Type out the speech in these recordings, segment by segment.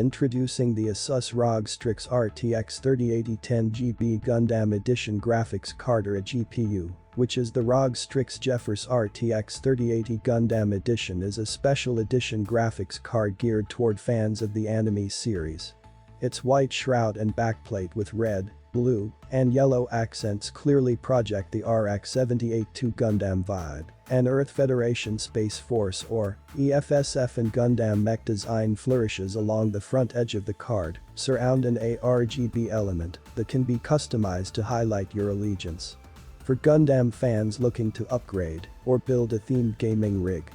Introducing the ASUS ROG STRIX RTX 3080 10GB GUNDAM Edition Graphics Card or a GPU, which is the ROG STRIX GeForce RTX 3080 GUNDAM Edition, is a special edition graphics card geared toward fans of the anime series. Its white shroud and backplate with red, blue, and yellow accents clearly project the RX-78-2 GUNDAM vibe, and Earth Federation Space Force or EFSF and GUNDAM mech design flourishes along the front edge of the card, surround an ARGB element that can be customized to highlight your allegiance. For GUNDAM fans looking to upgrade or build a themed gaming rig,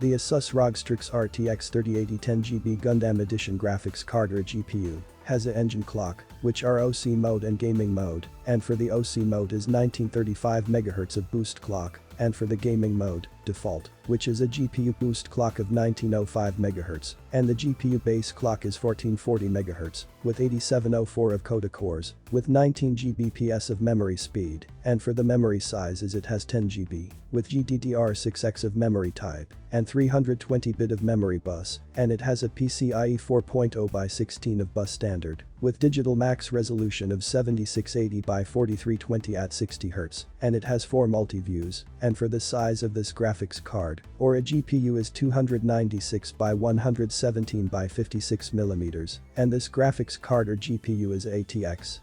the ASUS ROG STRIX RTX 3080 10GB GUNDAM Edition Graphics Card or GPU has an engine clock, which are OC mode and gaming mode, and for the OC mode is 1935 MHz of boost clock, and for the gaming mode, default, which is a GPU boost clock of 1905 MHz, and the GPU base clock is 1440 MHz, with 8704 of CUDA cores, with 19 Gbps of memory speed, and for the memory size it has 10 GB, with GDDR6X of memory type, and 320-bit of memory bus, and it has a PCIe 4.0 by 16 of bus standard, with digital max resolution of 7680 by 4320 at 60 Hz, and it has 4 multi-views, and for the size of this graphics card, or a GPU is 296 by 117 by 56 mm, and this graphics card or GPU is ATX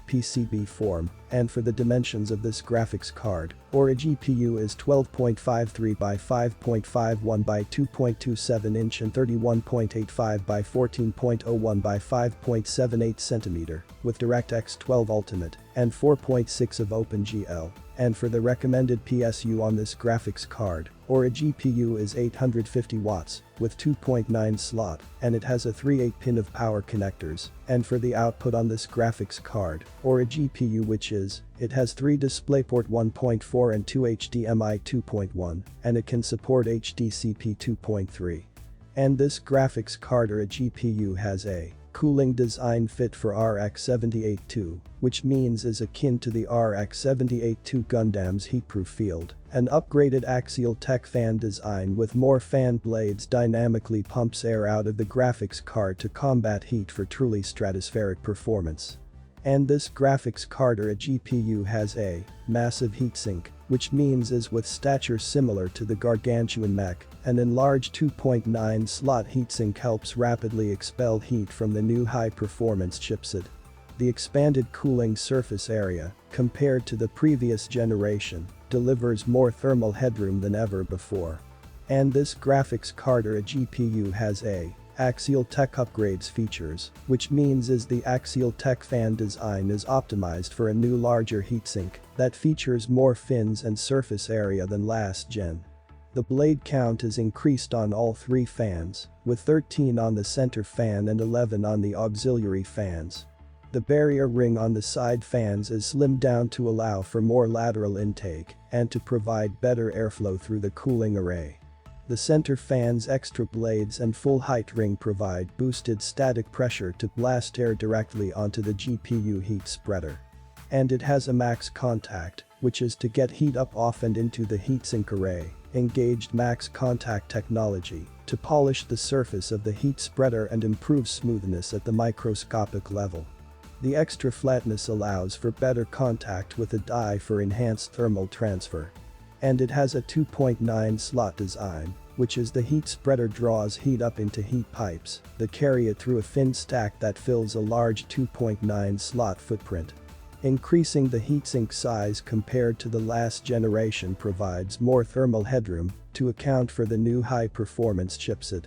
PCB Form, and for the dimensions of this graphics card, or a GPU is 12.53 by 5.51 by 2.27 inch and 31.85 by 14.01 by 5.78 cm, with DirectX 12 Ultimate, and 4.6 of OpenGL, and for the recommended PSU on this graphics card, or a GPU is 850 watts, with 2.9 slot, and it has a 3/8-pin of power connectors, and for the output on this graphics card, or a GPU which is, it has 3 DisplayPort 1.4 and 2 HDMI 2.1, and it can support HDCP 2.3. And this graphics card or a GPU has a cooling design fit for RX-78-2, which means is akin to the RX-78-2 GUNDAM's heatproof field, an upgraded axial tech fan design with more fan blades dynamically pumps air out of the graphics card to combat heat for truly stratospheric performance. And this graphics card or a GPU has a massive heatsink, which means is with stature similar to the gargantuan mech, an enlarged 2.9 slot heatsink helps rapidly expel heat from the new high-performance chipset. The expanded cooling surface area, compared to the previous generation, delivers more thermal headroom than ever before. And this graphics card or a GPU has a Axial Tech upgrades features, which means is the Axial Tech fan design is optimized for a new larger heatsink that features more fins and surface area than last gen. The blade count is increased on all 3 fans, with 13 on the center fan and 11 on the auxiliary fans. The barrier ring on the side fans is slimmed down to allow for more lateral intake and to provide better airflow through the cooling array. The center fan's extra blades and full height ring provide boosted static pressure to blast air directly onto the GPU heat spreader. And it has a max contact, which is to get heat up off and into the heatsink array, engaged max contact technology to polish the surface of the heat spreader and improve smoothness at the microscopic level. The extra flatness allows for better contact with the die for enhanced thermal transfer. And it has a 2.9 slot design, which is the heat spreader draws heat up into heat pipes that carry it through a fin stack that fills a large 2.9 slot footprint. Increasing the heatsink size compared to the last generation provides more thermal headroom to account for the new high-performance chipset.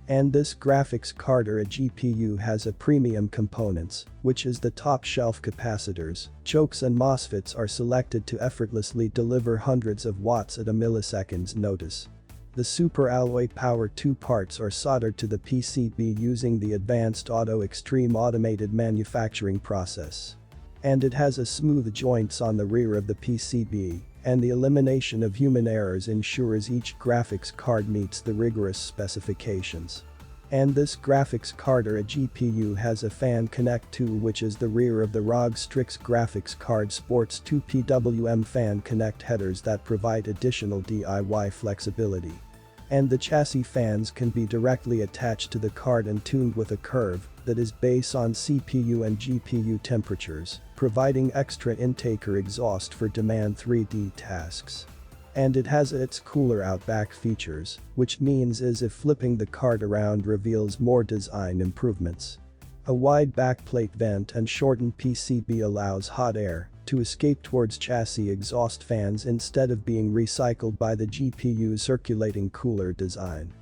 And this graphics card or a GPU has a premium components, which is the top-shelf capacitors, chokes and MOSFETs are selected to effortlessly deliver hundreds of watts at a millisecond's notice. The super alloy power 2 parts are soldered to the PCB using the advanced Auto Extreme automated manufacturing process. And it has a smooth joints on the rear of the PCB, and the elimination of human errors ensures each graphics card meets the rigorous specifications. And this graphics card or a GPU has a fan connect tool, which is the rear of the ROG STRIX graphics card sports 2 PWM fan connect headers that provide additional DIY flexibility. And the chassis fans can be directly attached to the card and tuned with a curve that is based on CPU and GPU temperatures, providing extra intake or exhaust for demand 3D tasks. And it has its cooler outback features, which means as if flipping the card around reveals more design improvements. A wide backplate vent and shortened PCB allows hot air to escape towards chassis exhaust fans instead of being recycled by the GPU's circulating cooler design.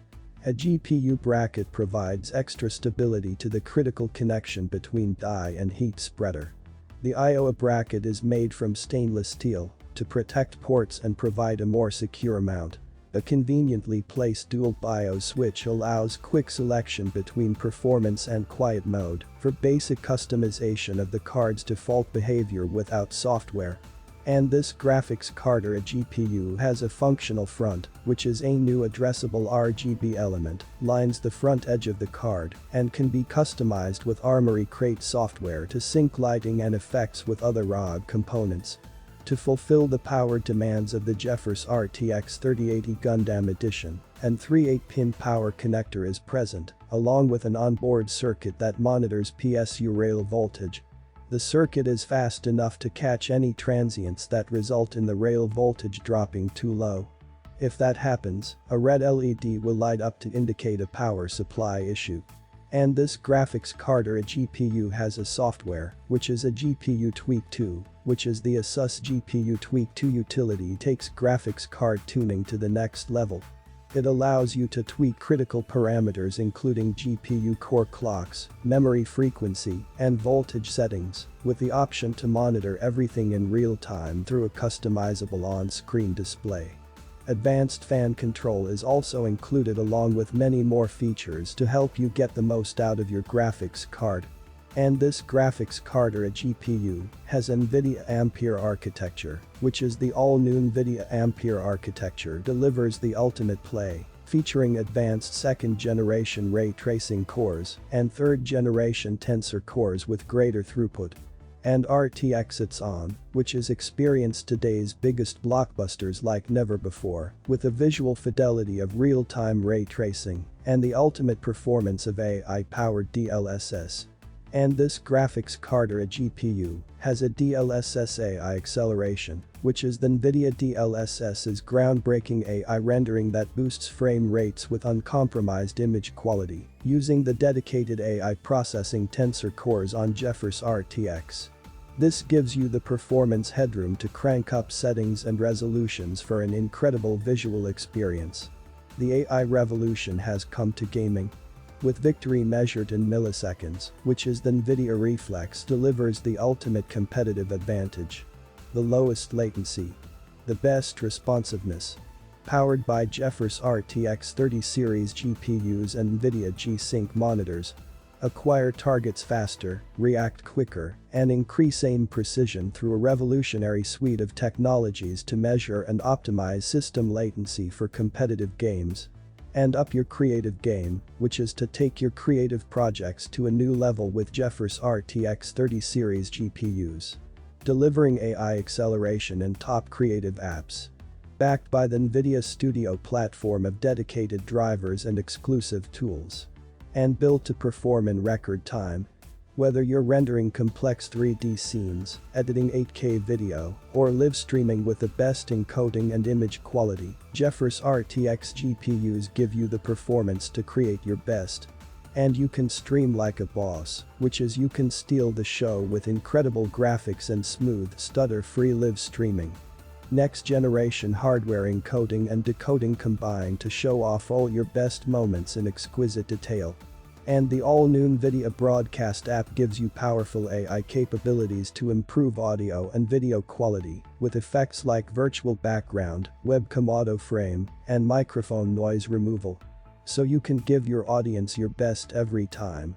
A GPU bracket provides extra stability to the critical connection between die and heat spreader. The I/O bracket is made from stainless steel to protect ports and provide a more secure mount. A conveniently placed dual BIOS switch allows quick selection between performance and quiet mode for basic customization of the card's default behavior without software. And this graphics card or a GPU has a functional front, which is a new addressable RGB element, lines the front edge of the card, and can be customized with Armoury Crate software to sync lighting and effects with other ROG components. To fulfill the power demands of the GeForce RTX 3080 GUNDAM Edition, an 3/8-pin power connector is present, along with an onboard circuit that monitors PSU rail voltage. The circuit is fast enough to catch any transients that result in the rail voltage dropping too low. If that happens, a red LED will light up to indicate a power supply issue. And this graphics card or a GPU has a software, which is a GPU Tweak 2, which is the ASUS GPU Tweak 2 utility takes graphics card tuning to the next level. It allows you to tweak critical parameters including GPU core clocks, memory frequency, and voltage settings, with the option to monitor everything in real time through a customizable on-screen display. Advanced fan control is also included along with many more features to help you get the most out of your graphics card. And this graphics card or a GPU has NVIDIA Ampere architecture, which is the all-new NVIDIA Ampere architecture delivers the ultimate play, featuring advanced second-generation ray tracing cores and third-generation tensor cores with greater throughput. And RTX it's on, which is experienced today's biggest blockbusters like never before, with the visual fidelity of real-time ray tracing and the ultimate performance of AI-powered DLSS. And this graphics card or a GPU has a DLSS AI acceleration, which is the NVIDIA DLSS's groundbreaking AI rendering that boosts frame rates with uncompromised image quality, using the dedicated AI processing tensor cores on GeForce RTX. This gives you the performance headroom to crank up settings and resolutions for an incredible visual experience. The AI revolution has come to gaming. With victory measured in milliseconds, which is the NVIDIA Reflex delivers the ultimate competitive advantage. The lowest latency. The best responsiveness. Powered by GeForce RTX 30 series GPUs and NVIDIA G-Sync monitors. Acquire targets faster, react quicker, and increase aim precision through a revolutionary suite of technologies to measure and optimize system latency for competitive games. And up your creative game, which is to take your creative projects to a new level with GeForce RTX 30 series GPUs. Delivering AI acceleration and top creative apps. Backed by the NVIDIA Studio platform of dedicated drivers and exclusive tools. And built to perform in record time. Whether you're rendering complex 3D scenes, editing 8K video, or live streaming with the best encoding and image quality, GeForce RTX GPUs give you the performance to create your best. And you can stream like a boss, which is you can steal the show with incredible graphics and smooth stutter-free live streaming. Next generation hardware encoding and decoding combine to show off all your best moments in exquisite detail. And the all-new NVIDIA Broadcast app gives you powerful AI capabilities to improve audio and video quality, with effects like virtual background, webcam auto frame, and microphone noise removal. So you can give your audience your best every time.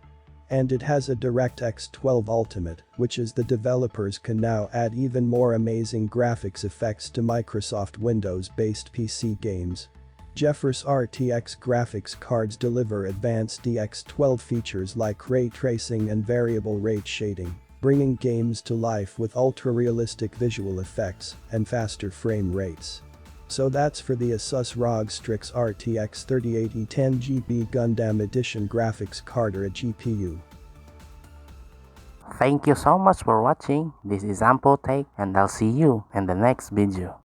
And it has a DirectX 12 Ultimate, which is the developers can now add even more amazing graphics effects to Microsoft Windows-based PC games. GeForce RTX graphics cards deliver advanced DX12 features like ray tracing and variable rate shading, bringing games to life with ultra-realistic visual effects and faster frame rates. So that's for the ASUS ROG Strix RTX 3080 10GB GUNDAM Edition Graphics Card or a GPU. Thank you so much for watching. This is AMPo Take, and I'll see you in the next video.